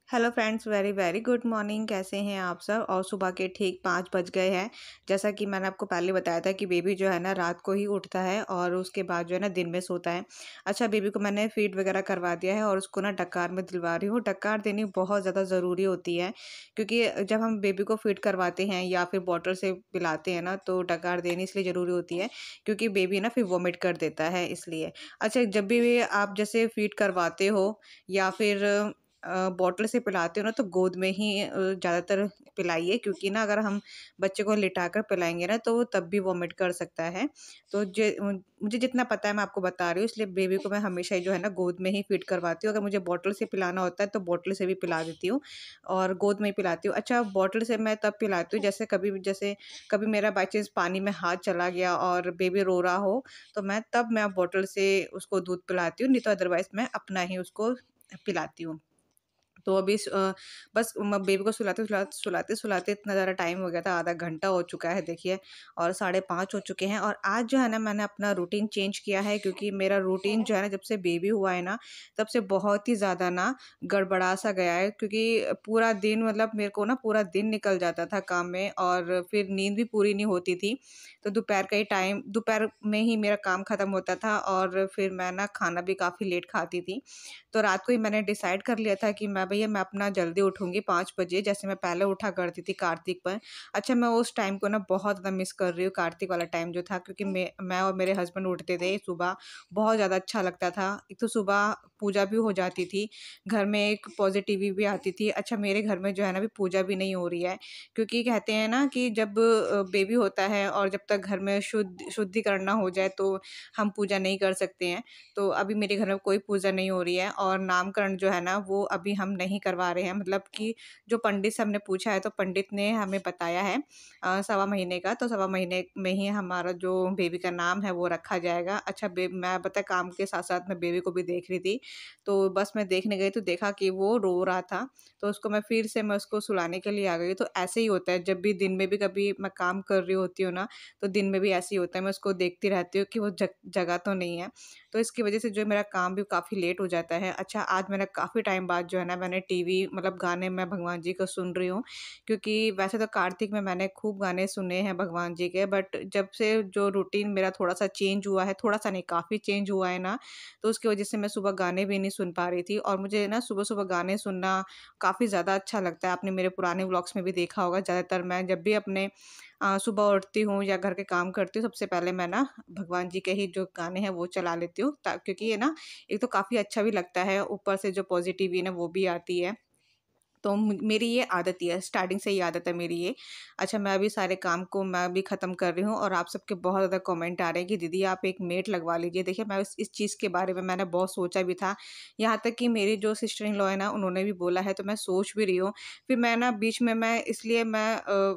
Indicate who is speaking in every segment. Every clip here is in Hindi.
Speaker 1: Hello friends, very very good morning. कैसे हैं आप सब? और सुबह के ठीक 5 बज गए हैं। जैसा कि मैंने आपको पहले बताया था कि बेबी जो है ना रात को ही उठता है और उसके बाद जो है ना दिन में सोता है। अच्छा, बेबी को मैंने फीड वगैरह करवा दिया है और उसको ना डकार में दिलवा रही हूँ। डकार देनी बहुत ज़्यादा ज़रूरी होती है, क्योंकि जब हम बेबी को फीड करवाते हैं या फिर बॉटल से पिलाते हैं ना, तो डकार देनी इसलिए ज़रूरी होती है क्योंकि बेबी ना फिर वॉमिट कर देता है, इसलिए। अच्छा, जब भी आप जैसे फीड करवाते हो या फिर बॉटल से पिलाते हो ना, तो गोद में ही ज़्यादातर पिलाइए, क्योंकि ना अगर हम बच्चे को लिटाकर पिलाएँगे ना, तो वो तब भी वॉमिट कर सकता है। तो मुझे जितना पता है मैं आपको बता रही हूँ, इसलिए बेबी को मैं हमेशा ही जो है ना गोद में ही फीड करवाती हूँ। अगर मुझे बॉटल से पिलाना होता है तो बॉटल से भी पिला देती हूँ और गोद में ही पिलाती हूँ। अच्छा, बॉटल से मैं तब पिलाती हूँ जैसे कभी मेरा बाय चांस पानी में हाथ चला गया और बेबी रो रहा हो, तो मैं बॉटल से उसको दूध पिलाती हूँ, नहीं तो अदरवाइज़ मैं अपना ही उसको पिलाती हूँ। तो बस बेबी को सुलाते-सुलाते इतना ज़्यादा टाइम हो गया था, आधा घंटा हो चुका है देखिए, और 5:30 हो चुके हैं। और आज जो है ना मैंने अपना रूटीन चेंज किया है, क्योंकि मेरा रूटीन जो है ना जब से बेबी हुआ है ना, तब से बहुत ही ज़्यादा ना गड़बड़ा-सा गया है, क्योंकि पूरा दिन मतलब मेरे को ना पूरा दिन निकल जाता था काम में और फिर नींद भी पूरी नहीं होती थी। तो दोपहर में ही मेरा काम ख़त्म होता था और फिर मैं ना खाना भी काफ़ी लेट खाती थी। तो रात को ही मैंने डिसाइड कर लिया था कि मैं अपना जल्दी उठूँगी 5 बजे, जैसे मैं पहले उठा करती थी कार्तिक पर। अच्छा, मैं उस टाइम को ना बहुत ज़्यादा मिस कर रही हूँ, कार्तिक वाला टाइम जो था, क्योंकि मैं और मेरे हस्बैंड उठते थे सुबह, बहुत ज़्यादा अच्छा लगता था। एक तो सुबह पूजा भी हो जाती थी, घर में एक पॉज़िटिविटी भी आती थी। अच्छा, मेरे घर में जो है ना अभी पूजा भी नहीं हो रही है, क्योंकि कहते हैं ना कि जब बेबी होता है और जब तक घर में शुद्धिकरण ना हो जाए, तो हम पूजा नहीं कर सकते हैं। तो अभी मेरे घर में कोई पूजा नहीं हो रही है और नामकरण जो है ना वो अभी हम नहीं करवा रहे हैं, मतलब कि जो पंडित से हमने पूछा है तो पंडित ने हमें बताया है सवा महीने का, तो सवा महीने में ही हमारा जो बेबी का नाम है वो रखा जाएगा। अच्छा, मैं पता है काम के साथ साथ मैं बेबी को भी देख रही थी, तो बस मैं देखने गई तो देखा कि वो रो रहा था, तो मैं उसको सुलाने के लिए आ गई। तो ऐसे ही होता है, जब भी दिन में भी कभी मैं काम कर रही होती हूँ ना, तो दिन में भी ऐसे ही होता है, मैं उसको देखती रहती हूँ कि वो जगह तो नहीं है। तो इसकी वजह से जो है मेरा काम भी काफ़ी लेट हो जाता है। अच्छा, आज मैंने काफ़ी टाइम बाद जो है ना मैंने टीवी मतलब गाने मैं भगवान जी को सुन रही हूँ, क्योंकि वैसे तो कार्तिक में मैंने खूब गाने सुने हैं भगवान जी के, बट जब से जो रूटीन मेरा थोड़ा-सा चेंज हुआ है, थोड़ा-सा नहीं काफ़ी चेंज हुआ है ना, तो उसकी वजह से मैं सुबह गाने भी नहीं सुन पा रही थी, और मुझे ना सुबह-सुबह गाने सुनना काफ़ी ज़्यादा अच्छा लगता है। आपने मेरे पुराने व्लॉग्स में भी देखा होगा, ज़्यादातर मैं जब भी अपने सुबह उठती हूँ या घर के काम करती हूँ, सबसे पहले मैं ना भगवान जी के ही जो गाने हैं वो चला लेती हूँ, क्योंकि ये ना एक तो काफ़ी अच्छा भी लगता है, ऊपर से जो पॉजिटिव है ना वो भी आती है। तो मेरी ये आदत ही है, स्टार्टिंग से ही आदत है मेरी ये। अच्छा, मैं अभी सारे काम को मैं अभी ख़त्म कर रही हूँ और आप सबके बहुत ज़्यादा कमेंट आ रहे हैं कि दीदी आप एक मेड लगवा लीजिए। देखिए, मैं इस चीज़ के बारे में मैंने बहुत सोचा भी था। यहाँ तक कि मेरी जो सिस्टर इन लॉ है ना, उन्होंने भी बोला है, तो मैं सोच भी रही हूँ। फिर मैं ना बीच में मैं इसलिए मैं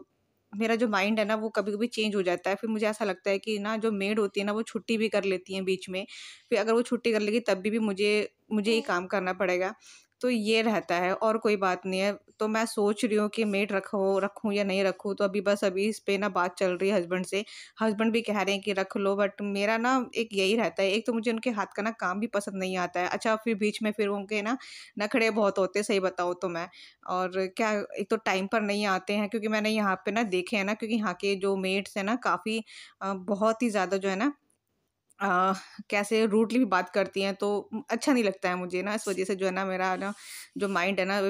Speaker 1: मेरा जो माइंड है ना वो कभी-कभी चेंज हो जाता है। फिर मुझे ऐसा लगता है कि ना जो मेड होती है ना वो छुट्टी भी कर लेती हैं बीच में। फिर अगर वो छुट्टी कर लेगी तब भी मुझे मुझे ही काम करना पड़ेगा। तो ये रहता है और कोई बात नहीं है। तो मैं सोच रही हूँ कि मेड रखूँ या नहीं रखूँ, तो अभी इस पे ना बात चल रही है हस्बैंड से। हस्बैंड भी कह रहे हैं कि रख लो, बट मेरा ना एक यही रहता है, एक तो मुझे उनके हाथ का ना काम भी पसंद नहीं आता है। अच्छा, फिर बीच में फिर उनके ना नखरे बहुत होते हैं, सही बताऊँ तो मैं। और क्या, एक तो टाइम पर नहीं आते हैं, क्योंकि मैंने यहाँ पे ना देखे हैं ना, क्योंकि यहाँ के जो मेड्स हैं ना काफ़ी बहुत ही ज़्यादा जो है ना अ, कैसे रूडली भी बात करती हैं, तो अच्छा नहीं लगता है मुझे ना, इस वज़ह से जो है ना मेरा ना जो माइंड है ना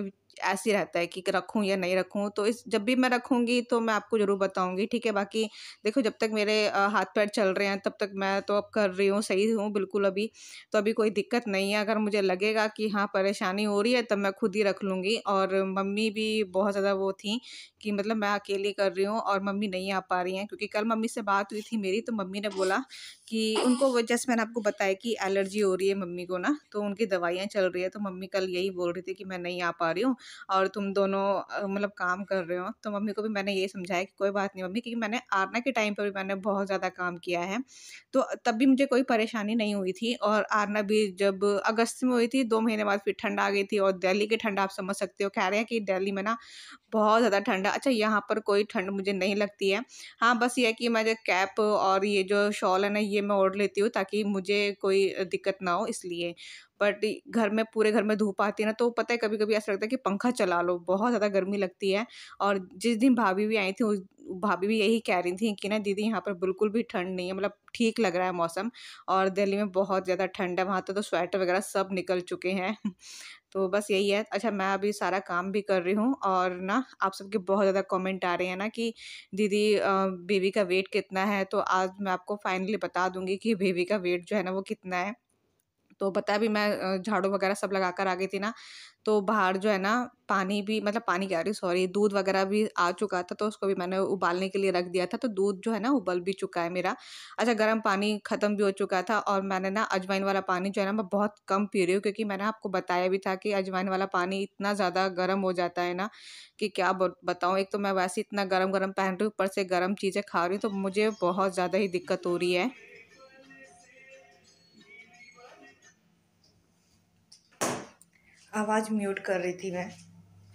Speaker 1: ऐसे ही रहता है कि रखूँ या नहीं रखूँ। तो इस जब भी मैं रखूँगी तो मैं आपको ज़रूर बताऊँगी, ठीक है? बाकी देखो, जब तक मेरे हाथ-पैर चल रहे हैं तब तक मैं तो अब कर रही हूँ, सही हूँ बिल्कुल अभी। तो अभी कोई दिक्कत नहीं है, अगर मुझे लगेगा कि हाँ, परेशानी हो रही है तब मैं खुद ही रख लूँगी। और मम्मी भी बहुत ज़्यादा वो थी कि मतलब मैं अकेली कर रही हूँ और मम्मी नहीं आ पा रही हैं, क्योंकि कल मम्मी से बात हुई थी मेरी, तो मम्मी ने बोला कि उनको वो जैसे मैंने आपको बताया कि एलर्जी हो रही है मम्मी को ना, तो उनकी दवाइयाँ चल रही है, तो मम्मी कल यही बोल रही थी कि मैं नहीं आ पा रही हूँ और तुम दोनों मतलब काम कर रहे हो। तो मम्मी को भी मैंने यही समझाया कि कोई बात नहीं मम्मी, क्योंकि मैंने आरना के टाइम पर भी मैंने बहुत ज़्यादा काम किया है, तो तब भी मुझे कोई परेशानी नहीं हुई थी। और आरना भी जब अगस्त में हुई थी, 2 महीने बाद फिर ठंड आ गई थी, और दिल्ली की ठंड आप समझ सकते हो, कह रहे हैं कि दिल्ली में ना बहुत ज़्यादा ठंड है। अच्छा, यहाँ पर कोई ठंड मुझे नहीं लगती है। हाँ, बस ये है कि मैं जो कैप और ये जो शॉल है ना, ये मैं ओढ़ लेती हूँ ताकि मुझे कोई दिक्कत ना हो, इसलिए। बट घर में पूरे घर में धूप आती है ना, तो पता है कभी-कभी ऐसा लगता है कि पंखा चला लो, बहुत ज़्यादा गर्मी लगती है। और जिस दिन भाभी भी आई थी, उस भाभी भी यही कह रही थी कि ना दीदी यहाँ पर बिल्कुल भी ठंड नहीं है, मतलब ठीक लग रहा है मौसम। और दिल्ली में बहुत ज़्यादा ठंड है, वहाँ तो स्वेटर वगैरह सब निकल चुके हैं। तो बस यही है। अच्छा, मैं अभी सारा काम भी कर रही हूँ और ना आप सबके बहुत ज़्यादा कमेंट आ रहे हैं ना कि दीदी बेबी का वेट कितना है? तो आज मैं आपको फाइनली बता दूँगी कि बेबी का वेट जो है ना वो कितना है। तो पता है अभी मैं झाड़ू वगैरह सब लगा कर आ गई थी ना, तो बाहर जो है ना पानी भी, मतलब पानी कह रही हूँ सॉरी, दूध वगैरह भी आ चुका था, तो उसको भी मैंने उबालने के लिए रख दिया था, तो दूध जो है ना उबल भी चुका है मेरा। अच्छा, गर्म पानी ख़त्म भी हो चुका था और मैंने ना अजवाइन वाला पानी जो है ना मैं बहुत कम पी रही हूँ, क्योंकि मैंने आपको बताया भी था कि अजवाइन वाला पानी इतना ज़्यादा गर्म हो जाता है ना कि क्या बताऊँ। एक तो मैं वैसे इतना गरम-गरम पहन रही हूँ, ऊपर से गरम चीज़ें खा रही हूँ, तो मुझे बहुत ज़्यादा ही दिक्कत हो रही है। आवाज़ म्यूट कर रही थी मैं,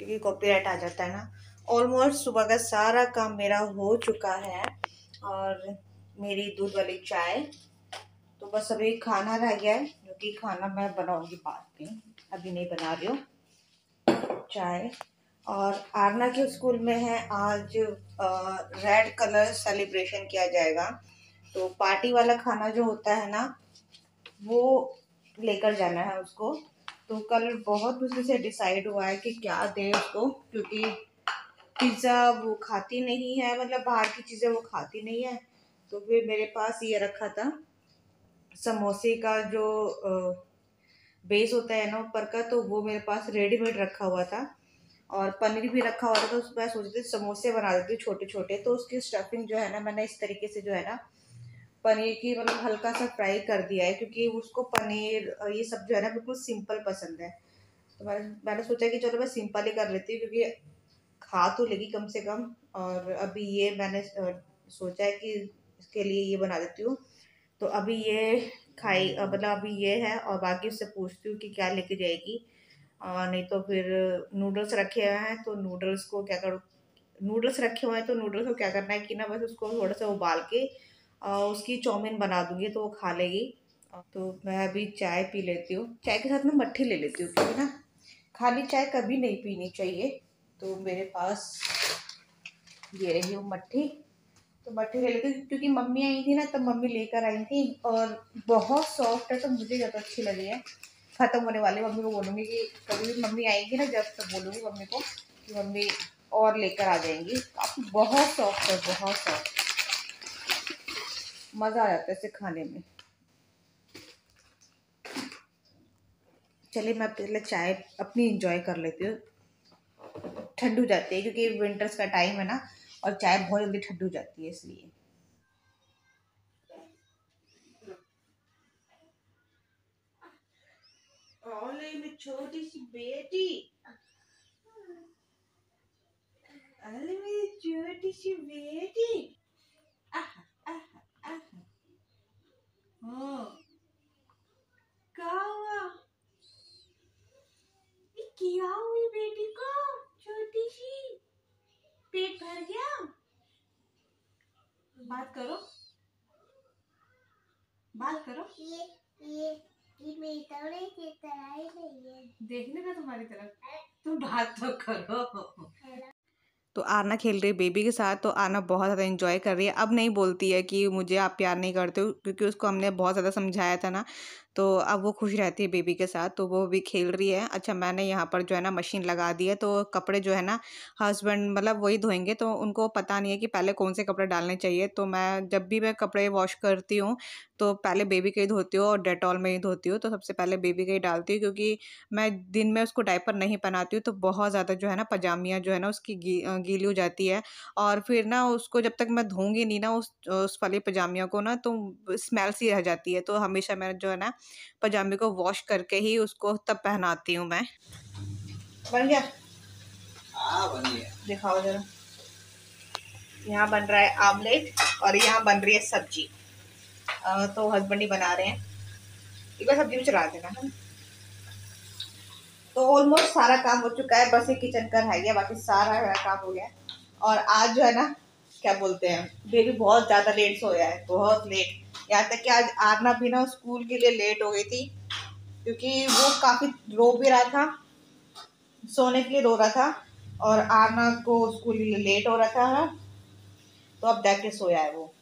Speaker 1: क्योंकि कॉपीराइट आ जाता है ना। ऑलमोस्ट सुबह का सारा काम मेरा हो चुका है और मेरी दूध वाली चाय, तो बस अभी खाना रह गया है, जो कि खाना मैं बनाऊंगी बाद में, अभी नहीं बना रही हूँ। चाय। और आरना के स्कूल में है आज रेड कलर सेलिब्रेशन किया जाएगा, तो पार्टी वाला खाना जो होता है ना वो लेकर जाना है उसको। तो कल बहुत मुश्किल से डिसाइड हुआ है कि क्या दें उसको, क्योंकि पिज़्ज़ा वो खाती नहीं है, मतलब बाहर की चीज़ें वो खाती नहीं है। तो फिर मेरे पास ये रखा था समोसे का जो बेस होता है ना ऊपर का, तो वो मेरे पास रेडीमेड रखा हुआ था और पनीर भी रखा हुआ था। तो उसमें सोचते समोसे बना देती हूँ छोटे छोटे, तो उसकी स्टफिंग जो है ना मैंने इस तरीके से जो है ना पनीर की, मतलब हल्का सा फ्राई कर दिया है, क्योंकि उसको पनीर ये सब जो है ना बिल्कुल सिंपल पसंद है। तो मैंने सोचा कि चलो मैं सिंपल ही कर लेती हूँ, क्योंकि खा तो लेगी कम से कम। और अभी ये मैंने सोचा है कि इसके लिए ये बना देती हूँ। तो अभी ये खाई मतलब अभी ये है, और बाकी उससे पूछती हूँ कि क्या लेके जाएगी। नहीं तो फिर नूडल्स रखे हुए हैं, तो नूडल्स को क्या करूँ, नूडल्स रखे हुए हैं तो नूडल्स को क्या करना है कि ना बस उसको थोड़ा सा उबाल के उसकी चाउमीन बना दूंगी, तो वो खा लेगी। तो मैं अभी चाय पी लेती हूँ, चाय के साथ में मट्ठी ले लेती हूँ, क्योंकि ना खाली चाय कभी नहीं पीनी चाहिए। तो मेरे पास ये रही हूँ मट्ठी, तो मट्ठी ले लेती हूँ, क्योंकि मम्मी आई थी ना तब मम्मी लेकर आई थी और बहुत सॉफ्ट है, तो मुझे ज़्यादा अच्छी लगी है। ख़त्म होने वाली, मम्मी को बोलूँगी कि कभी भी मम्मी आएंगी ना जब, तब बोलूँगी मम्मी को कि मम्मी और लेकर आ जाएंगी। काफ़ी बहुत सॉफ्ट है, बहुत सॉफ्ट, मज़ा आ जाता है इसे खाने में। चलिए मैं पहले चाय अपनी इंजॉय कर लेती हूँ, ठंड हो जाती है क्योंकि विंटर्स का टाइम है ना, और चाय बहुत जल्दी ठंड हो जाती है इसलिए। में छोटी सी बेटी, अरे मेरी छोटी सी बेटी, आह, आह, आह, हाँ, क्या हुआ? ये क्या हुई बेटी को? छोटी सी, पेट भर गया? बात करो, बात करो। ये ये मेरी तरह की तरह ही नहीं है, देखने का तुम्हारी तरफ, तुम बात तो करो। तो आना खेल रही है बेबी के साथ, तो आना बहुत ज़्यादा एंजॉय कर रही है। अब नहीं बोलती है कि मुझे आप प्यार नहीं करते हो, क्योंकि उसको हमने बहुत ज़्यादा समझाया था ना। तो अब वो खुश रहती है बेबी के साथ, तो वो भी खेल रही है। अच्छा, मैंने यहाँ पर जो है ना मशीन लगा दी है, तो कपड़े जो है ना हस्बैंड मतलब वही धोएंगे, तो उनको पता नहीं है कि पहले कौन से कपड़े डालने चाहिए। तो मैं जब भी मैं कपड़े वॉश करती हूँ, तो पहले बेबी के ही धोती हूँ और डेटॉल में ही धोती हूँ। तो सबसे पहले बेबी के ही डालती हूँ, क्योंकि मैं दिन में उसको डायपर नहीं पहनाती हूँ, तो बहुत ज़्यादा जो है ना पजामियाँ जो है ना उसकी गीली हो जाती है। और फिर ना उसको जब तक मैं धोऊँगी नहीं ना उस वाली पजामियों को ना, तो स्मेल सी रह जाती है। तो हमेशा मैं जो है ना पजामे को वॉश करके ही उसको तब पहनाती हूँ मैं। बन गया? हाँ बन गया, दिखाओ जरा। यहाँ बन रहा है आमलेट और यहाँ बन रही है सब्जी। तो हस्बैंड ही बना रहे हैं, एक बार सब्जी में चला देना है। तो ऑलमोस्ट सारा काम हो चुका है, बस एक किचन का रह गया, बाकी सारा मेरा काम हो गया। और आज जो है ना क्या बोलते हैं, बेबी बहुत ज़्यादा लेट सोया है, बहुत लेट। यहाँ तक कि आज आरना भी ना स्कूल के लिए लेट हो गई थी, क्योंकि वो काफ़ी रो भी रहा था, सोने के लिए रो रहा था, और आना को स्कूल लेट हो रहा था, तो अब देख के सोया है वो।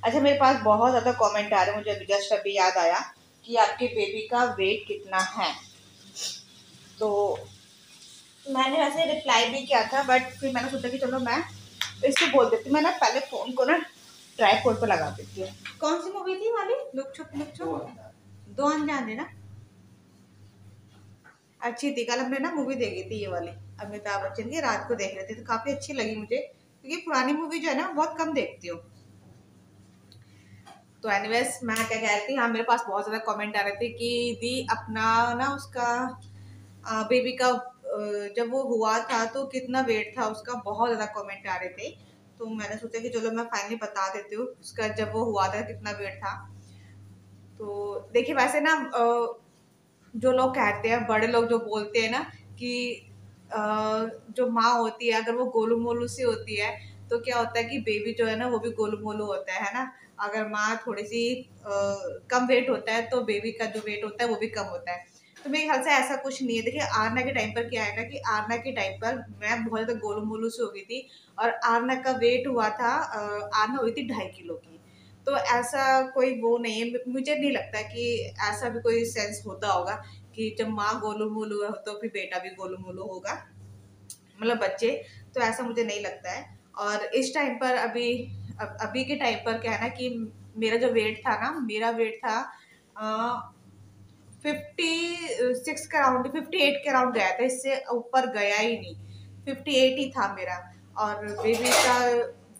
Speaker 1: अच्छा, मेरे पास बहुत ज़्यादा कमेंट आ रहे हैं, मुझे अभी जस्ट अभी याद आया कि आपके बेबी का वेट कितना है। तो मैंने वैसे रिप्लाई भी किया था, बट फिर मैंने सोचा कि चलो मैं इससे बोल देती हूँ। मैं ना पहले फ़ोन को ना ट्राइपॉड पर लगा देती हूँ। कौन सी मूवी थी वाली? लुक छुप लुक छुप, दो अनजाने ना, अच्छी थी। कल हमने ना मूवी देखी थी ये वाली, अमिताभ बच्चन की, रात को देख रहे थे, तो काफ़ी अच्छी लगी मुझे, क्योंकि पुरानी मूवी जो है ना बहुत कम देखती हूँ। तो एनीवेज, मैं क्या कह रही थी, हाँ मेरे पास बहुत ज़्यादा कमेंट आ रहे थे कि दी अपना ना उसका बेबी का जब वो हुआ था तो कितना वेट था उसका, बहुत ज़्यादा कमेंट आ रहे थे। तो मैंने सोचा कि चलो मैं फाइनली बता देती हूँ उसका जब वो हुआ था कितना वेट था। तो देखिए, वैसे ना जो लोग कहते हैं, बड़े लोग जो बोलते हैं ना कि अ, जो माँ होती है अगर वो गोलू मोलू सी होती है, तो क्या होता है कि बेबी जो है ना वो भी गोलू मोलू होता है ना। अगर माँ थोड़ी सी कम वेट होता है तो बेबी का जो वेट होता है वो भी कम होता है। तो मेरे ख्याल से ऐसा कुछ नहीं है। देखिए, आरना के टाइम पर क्या है ना कि आरना के टाइम पर मैं बहुत ज़्यादा गोलू मोलू सी हो गई थी, और आरना का वेट हुआ था, आरना हुई थी 2.5 किलो की। तो ऐसा कोई वो नहीं है, मुझे नहीं लगता कि ऐसा भी कोई सेंस होता होगा कि जब माँ गोलू मोलू है तो फिर बेटा भी गोलू मोलू होगा, मतलब बच्चे। तो ऐसा मुझे नहीं लगता है। और इस टाइम पर अभी के टाइम पर क्या है ना कि मेरा जो वेट था ना, मेरा वेट था 56 के अराउंड, 58 के अराउंड गया था, इससे ऊपर गया ही नहीं, 58 ही था मेरा। और बेबी का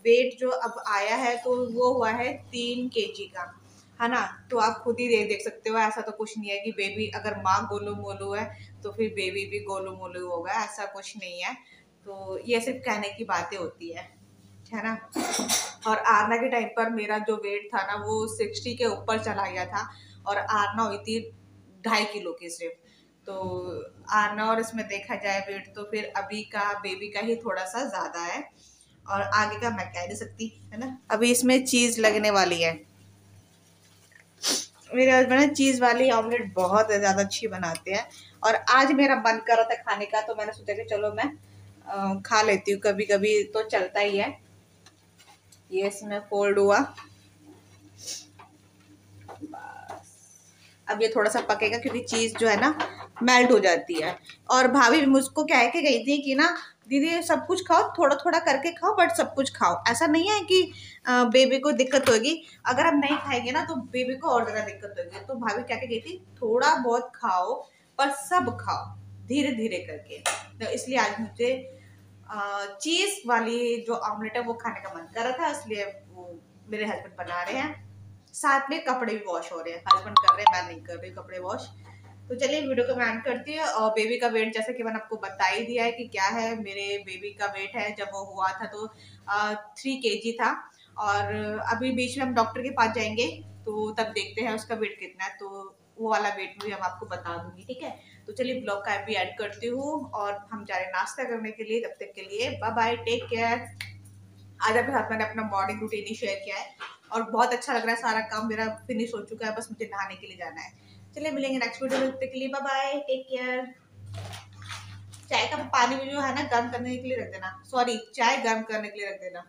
Speaker 1: वेट जो अब आया है तो वो हुआ है 3 kg का, है ना। तो आप खुद ही देख सकते हो, ऐसा तो कुछ नहीं है कि बेबी अगर माँ गोलू मोलू है तो फिर बेबी भी गोलू मोलू होगा, ऐसा कुछ नहीं है। तो ये सिर्फ कहने की बातें होती है ना। और आरना के टाइम पर मेरा जो वेट था ना वो 60 के ऊपर चला गया था, और आरना हुई थी 2.5 किलो की सिर्फ। तो आरना और इसमें देखा जाए वेट तो फिर अभी का बेबी का ही थोड़ा सा ज्यादा है, और आगे का मैं कह नहीं सकती, है ना। अभी इसमें चीज लगने वाली है। मेरे हस्बैंड चीज वाली ऑमलेट बहुत ज्यादा अच्छी बनाते हैं, और आज मेरा मन कर रहा था खाने का, तो मैंने सोचा कि चलो मैं खा लेती हूँ, कभी कभी तो चलता ही है। ये इसमें फोल्ड हुआ, अब ये थोड़ा सा पकेगा क्योंकि चीज जो है ना मेल्ट हो जाती है। और भाभी भी मुझको कह के गई थी कि ना दीदी सब कुछ खाओ, थोड़ा थोड़ा करके खाओ, बट सब कुछ खाओ। ऐसा नहीं है कि बेबी को दिक्कत होगी, अगर हम नहीं खाएंगे ना तो बेबी को और ज्यादा दिक्कत होगी। तो भाभी कह के गई थी थोड़ा बहुत खाओ, पर सब खाओ धीरे धीरे करके। तो इसलिए आज मुझे चीज वाली जो ऑमलेट है वो खाने का मन कर रहा था, इसलिए वो मेरे हस्बैंड बना रहे हैं। साथ में कपड़े भी वॉश हो रहे हैं, हस्बैंड कर रहे हैं, मैं नहीं कर रही कपड़े वॉश। तो चलिए वीडियो को मैं एंड करती हूँ। और बेबी का वेट जैसे कि मैंने आपको बता ही दिया है कि क्या है, मेरे बेबी का वेट है जब वो हुआ था तो 3 kg था। और अभी बीच में हम डॉक्टर के पास जाएंगे तो तब देखते हैं उसका वेट कितना है, तो वो वाला वेट भी हम आपको बता दूंगी, ठीक है। तो चलिए ब्लॉग का भी ऐड करती हूँ, और हम जा रहे हैं नाश्ता करने के लिए। तब तक के लिए बाय बाय, टेक केयर। आज आपके साथ मैंने अपना मॉर्निंग रूटीन ही शेयर किया है, और बहुत अच्छा लग रहा है, सारा काम मेरा फिनिश हो चुका है, बस मुझे नहाने के लिए जाना है। चलिए मिलेंगे नेक्स्ट वीडियो में, तब तक के लिए बाय बाय, टेक केयर। चाय का पानी भी जो है ना गर्म करने के लिए रख देना, सॉरी चाय गर्म करने के लिए रख देना।